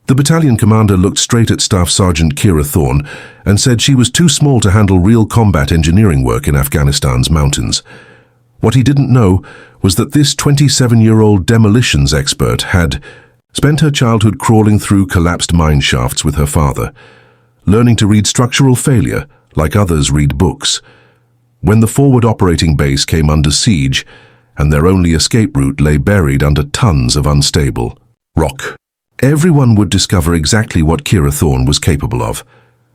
The battalion commander looked straight at Staff Sergeant Kira Thorne and said she was too small to handle real combat engineering work in Afghanistan's mountains. What he didn't know was that this 27-year-old demolitions expert had spent her childhood crawling through collapsed mine shafts with her father, learning to read structural failure like others read books. When the forward operating base came under siege and their only escape route lay buried under tons of unstable rock, everyone would discover exactly what Kira Thorne was capable of.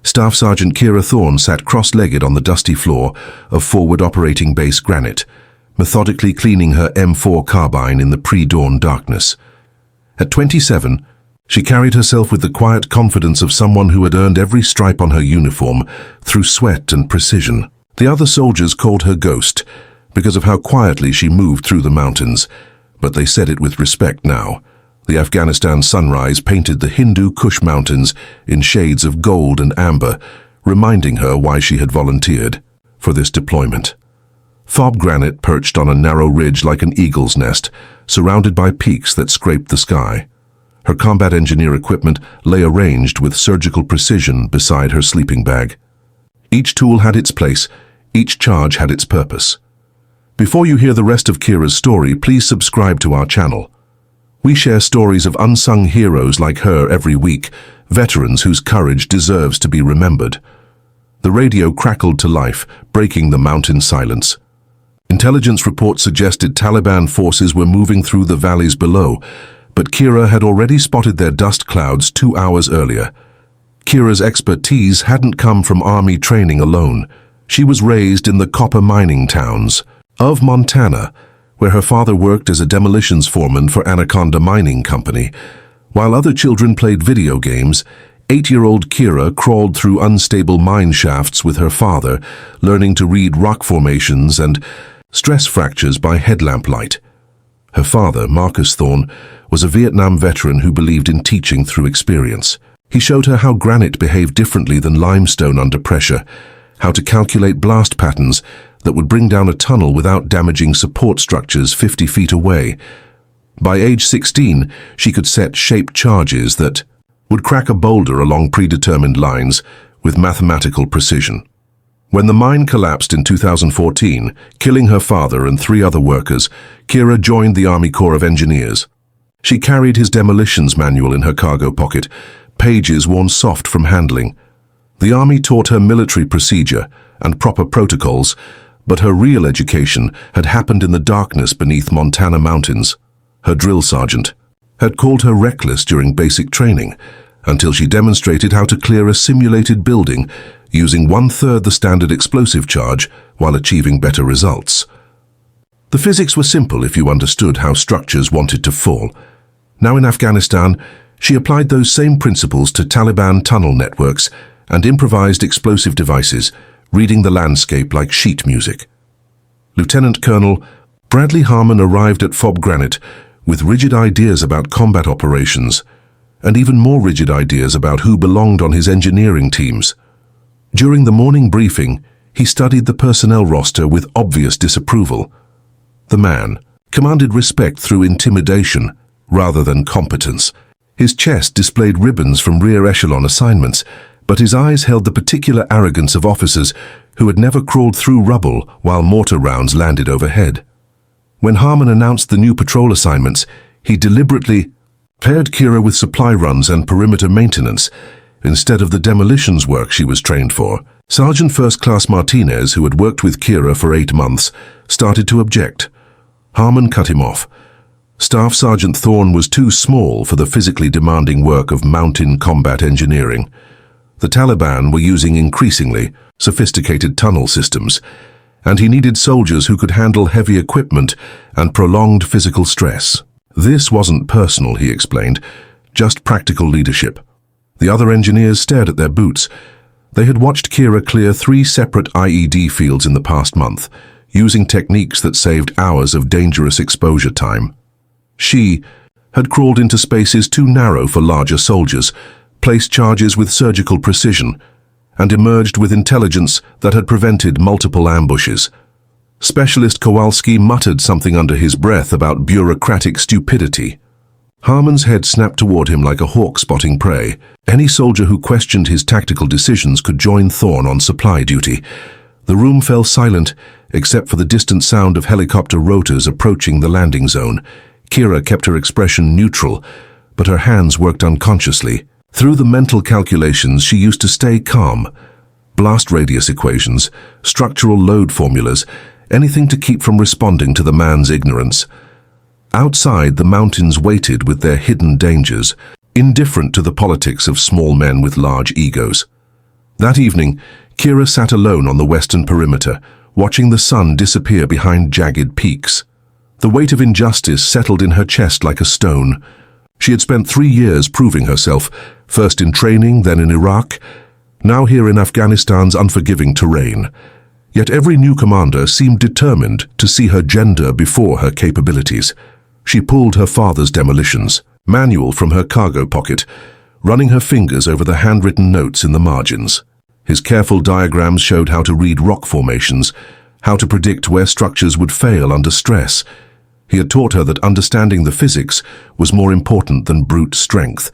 Staff Sergeant Kira Thorne sat cross-legged on the dusty floor of forward operating base Granite, methodically cleaning her M4 carbine in the pre-dawn darkness. At 27, she carried herself with the quiet confidence of someone who had earned every stripe on her uniform through sweat and precision. The other soldiers called her Ghost because of how quietly she moved through the mountains, but they said it with respect now. The Afghanistan sunrise painted the Hindu Kush mountains in shades of gold and amber, reminding her why she had volunteered for this deployment. Fob Granite perched on a narrow ridge like an eagle's nest, surrounded by peaks that scraped the sky. Her combat engineer equipment lay arranged with surgical precision beside her sleeping bag. Each tool had its place, each charge had its purpose. Before you hear the rest of Kira's story, please subscribe to our channel. We share stories of unsung heroes like her every week, veterans whose courage deserves to be remembered. The radio crackled to life, breaking the mountain silence. Intelligence reports suggested Taliban forces were moving through the valleys below, but Kira had already spotted their dust clouds 2 hours earlier. Kira's expertise hadn't come from army training alone. She was raised in the copper mining towns of Montana, where her father worked as a demolitions foreman for Anaconda Mining Company. While other children played video games, 8-year-old Kira crawled through unstable mine shafts with her father, learning to read rock formations and stress fractures by headlamp light. Her father, Marcus Thorne, was a Vietnam veteran who believed in teaching through experience. He showed her how granite behaved differently than limestone under pressure, how to calculate blast patterns that would bring down a tunnel without damaging support structures 50 feet away. By age 16, she could set shaped charges that would crack a boulder along predetermined lines with mathematical precision. When the mine collapsed in 2014, killing her father and 3 other workers, Kira joined the Army Corps of Engineers. She carried his demolitions manual in her cargo pocket, pages worn soft from handling. The Army taught her military procedure and proper protocols, but her real education had happened in the darkness beneath Montana mountains. Her drill sergeant had called her reckless during basic training, until she demonstrated how to clear a simulated building using 1/3 the standard explosive charge while achieving better results. The physics were simple if you understood how structures wanted to fall. Now in Afghanistan, she applied those same principles to Taliban tunnel networks and improvised explosive devices, reading the landscape like sheet music. Lieutenant Colonel Bradley Harmon arrived at Fob Granite with rigid ideas about combat operations, and even more rigid ideas about who belonged on his engineering teams. During the morning briefing, he studied the personnel roster with obvious disapproval. The man commanded respect through intimidation rather than competence. His chest displayed ribbons from rear echelon assignments, but his eyes held the particular arrogance of officers who had never crawled through rubble while mortar rounds landed overhead. When Harmon announced the new patrol assignments, he deliberately paired Kira with supply runs and perimeter maintenance instead of the demolitions work she was trained for. Sergeant First Class Martinez, who had worked with Kira for 8 months, started to object. Harmon cut him off. Staff Sergeant Thorne was too small for the physically demanding work of mountain combat engineering. The Taliban were using increasingly sophisticated tunnel systems, and he needed soldiers who could handle heavy equipment and prolonged physical stress. This wasn't personal, he explained, just practical leadership. The other engineers stared at their boots. They had watched Kira clear 3 separate IED fields in the past month, using techniques that saved hours of dangerous exposure time. She had crawled into spaces too narrow for larger soldiers, placed charges with surgical precision, and emerged with intelligence that had prevented multiple ambushes. Specialist Kowalski muttered something under his breath about bureaucratic stupidity. Harmon's head snapped toward him like a hawk spotting prey. Any soldier who questioned his tactical decisions could join Thorne on supply duty. The room fell silent, except for the distant sound of helicopter rotors approaching the landing zone. Kira kept her expression neutral, but her hands worked unconsciously. Through the mental calculations, she used to stay calm. Blast radius equations, structural load formulas, anything to keep from responding to the man's ignorance. Outside, the mountains waited with their hidden dangers, indifferent to the politics of small men with large egos. That evening, Kira sat alone on the western perimeter, watching the sun disappear behind jagged peaks. The weight of injustice settled in her chest like a stone. She had spent 3 years proving herself, first in training, then in Iraq, now here in Afghanistan's unforgiving terrain. Yet every new commander seemed determined to see her gender before her capabilities. She pulled her father's demolitions manual from her cargo pocket, running her fingers over the handwritten notes in the margins. His careful diagrams showed how to read rock formations, how to predict where structures would fail under stress. He had taught her that understanding the physics was more important than brute strength.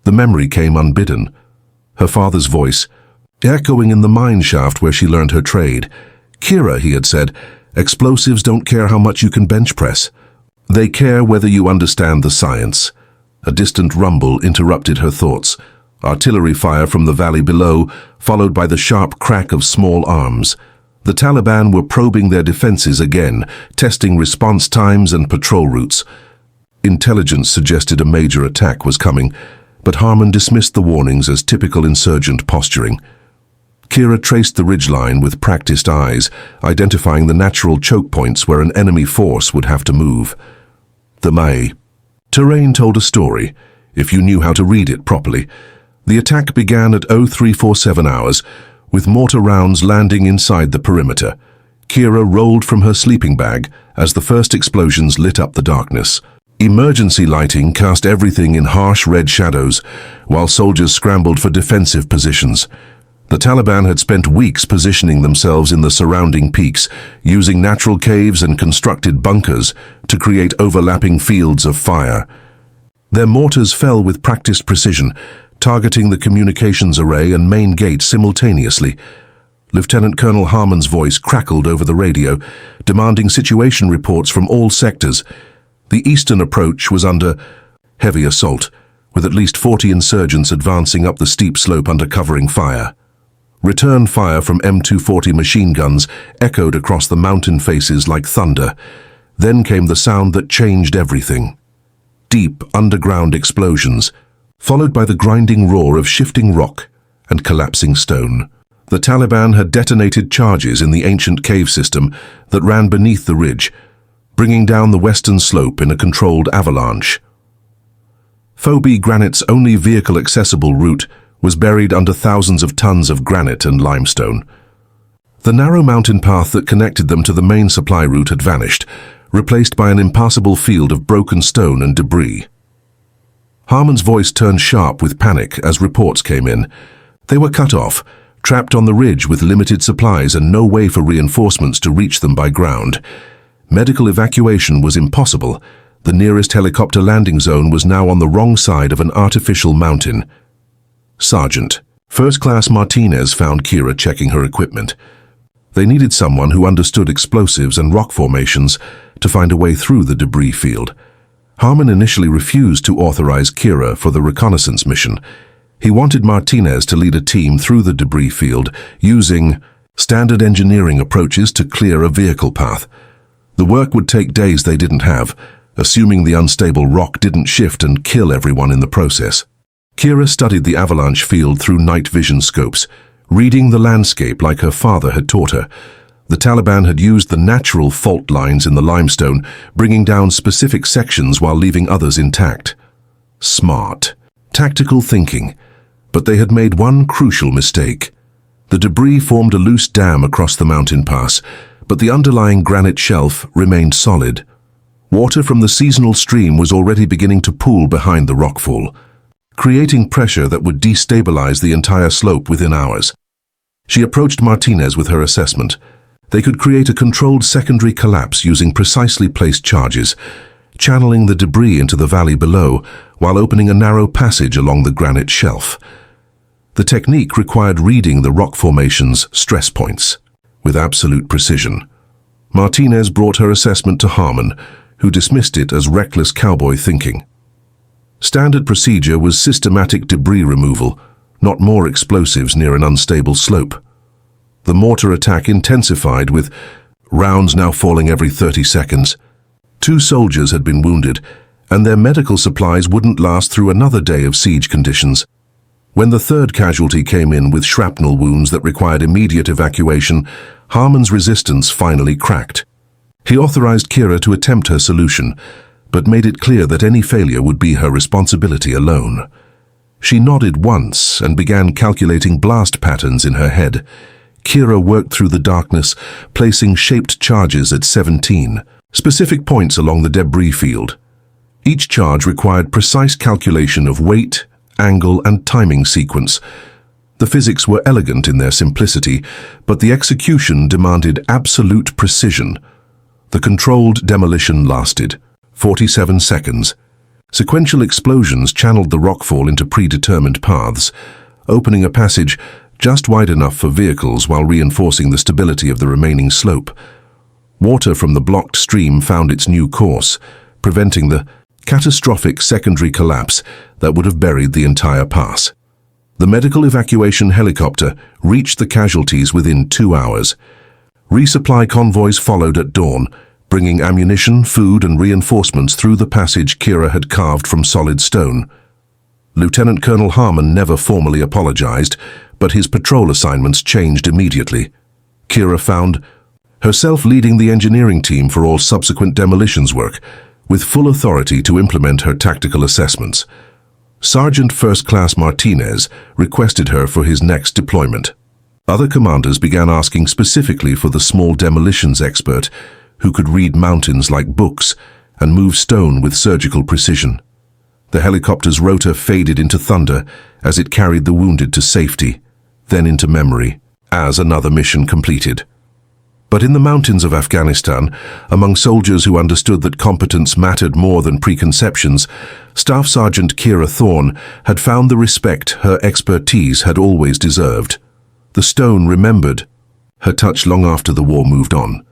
The memory came unbidden. Her father's voice, echoing in the mine shaft where she learned her trade. "Kira," he had said, "explosives don't care how much you can bench press. They care whether you understand the science." A distant rumble interrupted her thoughts. Artillery fire from the valley below, followed by the sharp crack of small arms. The Taliban were probing their defenses again, testing response times and patrol routes. Intelligence suggested a major attack was coming, but Harmon dismissed the warnings as typical insurgent posturing. Kira traced the ridgeline with practiced eyes, identifying the natural choke points where an enemy force would have to move. The Mai. Terrain told a story, if you knew how to read it properly. The attack began at 0347 hours, with mortar rounds landing inside the perimeter. Kira rolled from her sleeping bag as the first explosions lit up the darkness. Emergency lighting cast everything in harsh red shadows, while soldiers scrambled for defensive positions. The Taliban had spent weeks positioning themselves in the surrounding peaks, using natural caves and constructed bunkers to create overlapping fields of fire. Their mortars fell with practiced precision, targeting the communications array and main gate simultaneously. Lieutenant Colonel Harmon's voice crackled over the radio, demanding situation reports from all sectors. The eastern approach was under heavy assault, with at least 40 insurgents advancing up the steep slope under covering fire. Return fire from M240 machine guns echoed across the mountain faces like thunder. Then came the sound that changed everything. Deep underground explosions, followed by the grinding roar of shifting rock and collapsing stone. The Taliban had detonated charges in the ancient cave system that ran beneath the ridge, bringing down the western slope in a controlled avalanche. Phoebe Granite's only vehicle-accessible route was buried under thousands of tons of granite and limestone. The narrow mountain path that connected them to the main supply route had vanished, replaced by an impassable field of broken stone and debris. Harmon's voice turned sharp with panic as reports came in. They were cut off, trapped on the ridge with limited supplies and no way for reinforcements to reach them by ground. Medical evacuation was impossible. The nearest helicopter landing zone was now on the wrong side of an artificial mountain. Sergeant. First Class Martinez found Kira checking her equipment. They needed someone who understood explosives and rock formations to find a way through the debris field. Harmon initially refused to authorize Kira for the reconnaissance mission. He wanted Martinez to lead a team through the debris field using standard engineering approaches to clear a vehicle path. The work would take days they didn't have, assuming the unstable rock didn't shift and kill everyone in the process. Kira studied the avalanche field through night vision scopes, reading the landscape like her father had taught her. The Taliban had used the natural fault lines in the limestone, bringing down specific sections while leaving others intact. Smart, tactical thinking. But they had made one crucial mistake. The debris formed a loose dam across the mountain pass, but the underlying granite shelf remained solid. Water from the seasonal stream was already beginning to pool behind the rockfall, creating pressure that would destabilize the entire slope within hours. She approached Martinez with her assessment. They could create a controlled secondary collapse using precisely placed charges. channeling the debris into the valley below while opening a narrow passage along the granite shelf. The technique required reading the rock formation's stress points with absolute precision. Martinez brought her assessment to Harmon, who dismissed it as reckless cowboy thinking. Standard procedure was systematic debris removal, not more explosives near an unstable slope. The mortar attack intensified, with rounds now falling every 30 seconds. 2 soldiers had been wounded, and their medical supplies wouldn't last through another day of siege conditions. When the 3rd casualty came in with shrapnel wounds that required immediate evacuation, Harmon's resistance finally cracked. He authorized Kira to attempt her solution, but made it clear that any failure would be her responsibility alone. She nodded once and began calculating blast patterns in her head. Kira worked through the darkness, placing shaped charges at 17 specific points along the debris field. Each charge required precise calculation of weight, angle, and timing sequence. The physics were elegant in their simplicity, but the execution demanded absolute precision. The controlled demolition lasted 47 seconds. Sequential explosions channeled the rockfall into predetermined paths, opening a passage just wide enough for vehicles while reinforcing the stability of the remaining slope. Water from the blocked stream found its new course, preventing the catastrophic secondary collapse that would have buried the entire pass. The medical evacuation helicopter reached the casualties within 2 hours. Resupply convoys followed at dawn, bringing ammunition, food, and reinforcements through the passage Kira had carved from solid stone. Lieutenant Colonel Harmon never formally apologized, but his patrol assignments changed immediately. Kira found herself leading the engineering team for all subsequent demolitions work, with full authority to implement her tactical assessments. Sergeant First Class Martinez requested her for his next deployment. Other commanders began asking specifically for the small demolitions expert who could read mountains like books and move stone with surgical precision. The helicopter's rotor faded into thunder as it carried the wounded to safety, then into memory, as another mission completed. But in the mountains of Afghanistan, among soldiers who understood that competence mattered more than preconceptions, Staff Sergeant Kira Thorne had found the respect her expertise had always deserved. The stone remembered her touch long after the war moved on.